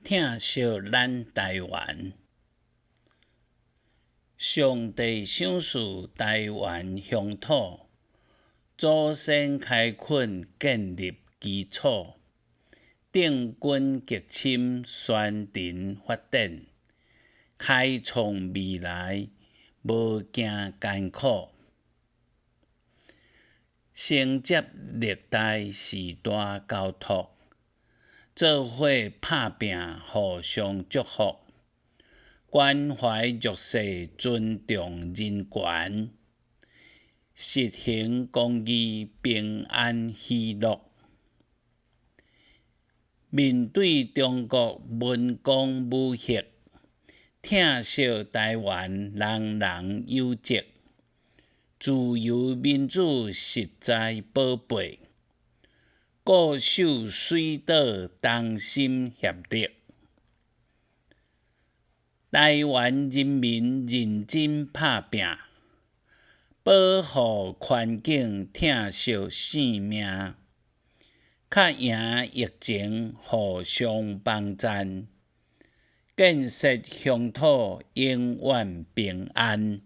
疼惜咱台湾。上帝赏赐台湾乡土，祖先开垦建立基础，定军激侵宣陈发展，开创未来，无惊艰苦。承接历代时代交托，做伙打拼，互相祝福。关怀弱势，尊重人权，实行公义，平安喜乐。面对中国文攻武吓，疼惜台湾，人人有责。自由民主实在宝贝，固守水岛，同心协力。台湾人民认真打拼，保护环境，疼惜性命，较赢疫情，互相帮赞，建设乡土，永远平安。